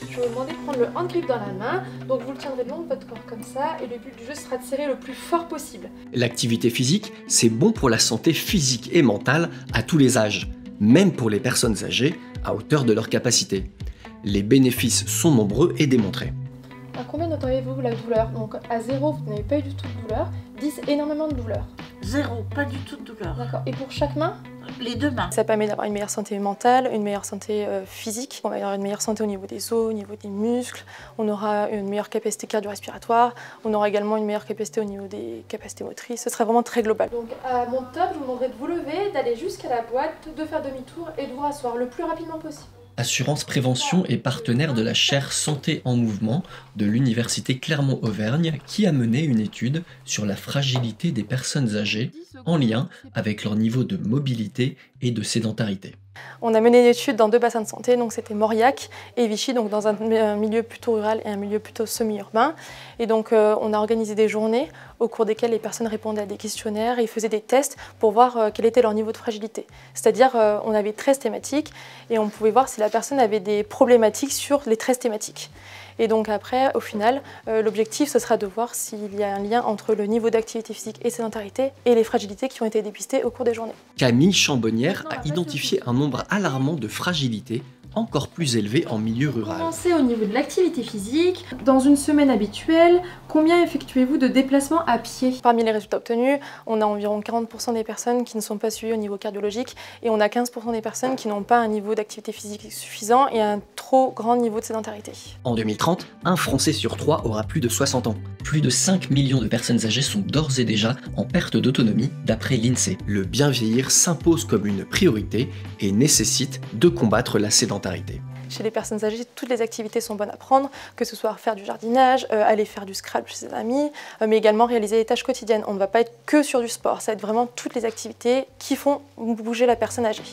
Je vais vous demander de prendre le hand grip dans la main, donc vous le tiendrez le long de votre corps comme ça, et le but du jeu sera de serrer le plus fort possible. L'activité physique, c'est bon pour la santé physique et mentale à tous les âges, même pour les personnes âgées, à hauteur de leurs capacités. Les bénéfices sont nombreux et démontrés. À combien noteriez-vous la douleur? Donc à 0, vous n'avez pas eu du tout de douleur, 10, énormément de douleur. 0, pas du tout de douleur. D'accord. Et pour chaque main? Les deux mains. Ça permet d'avoir une meilleure santé mentale, une meilleure santé physique. On va avoir une meilleure santé au niveau des os, au niveau des muscles. On aura une meilleure capacité cardio-respiratoire. On aura également une meilleure capacité au niveau des capacités motrices. Ce sera vraiment très global. Donc à mon top, je vous demanderai de vous lever, d'aller jusqu'à la boîte, de faire demi-tour et de vous rasseoir le plus rapidement possible. Assurance Prévention est partenaire de la chaire Santé en Mouvement de l'Université Clermont-Auvergne qui a mené une étude sur la fragilité des personnes âgées en lien avec leur niveau de mobilité et de sédentarité. On a mené une étude dans 2 bassins de santé, donc c'était Mauriac et Vichy, donc dans un milieu plutôt rural et un milieu plutôt semi-urbain. Et donc on a organisé des journées au cours desquelles les personnes répondaient à des questionnaires et faisaient des tests pour voir quel était leur niveau de fragilité. C'est-à-dire on avait 13 thématiques et on pouvait voir si la personne avait des problématiques sur les 13 thématiques. Et donc après, au final, l'objectif, ce sera de voir s'il y a un lien entre le niveau d'activité physique et sédentarité et les fragilités qui ont été dépistées au cours des journées. Camille Chambonnière a identifié un nombre alarmant de fragilités encore plus élevé en milieu rural. Commencez au niveau de l'activité physique. Dans une semaine habituelle, combien effectuez-vous de déplacements à pied? Parmi les résultats obtenus, on a environ 40% des personnes qui ne sont pas suivies au niveau cardiologique et on a 15% des personnes qui n'ont pas un niveau d'activité physique suffisant et un trop grand niveau de sédentarité. En 2030, un Français sur 3 aura plus de 60 ans. Plus de 5 millions de personnes âgées sont d'ores et déjà en perte d'autonomie d'après l'INSEE. Le bien vieillir s'impose comme une priorité et nécessite de combattre la sédentarité. Chez les personnes âgées, toutes les activités sont bonnes à prendre, que ce soit faire du jardinage, aller faire du Scrabble chez ses amis, mais également réaliser des tâches quotidiennes. On ne va pas être que sur du sport, ça va être vraiment toutes les activités qui font bouger la personne âgée.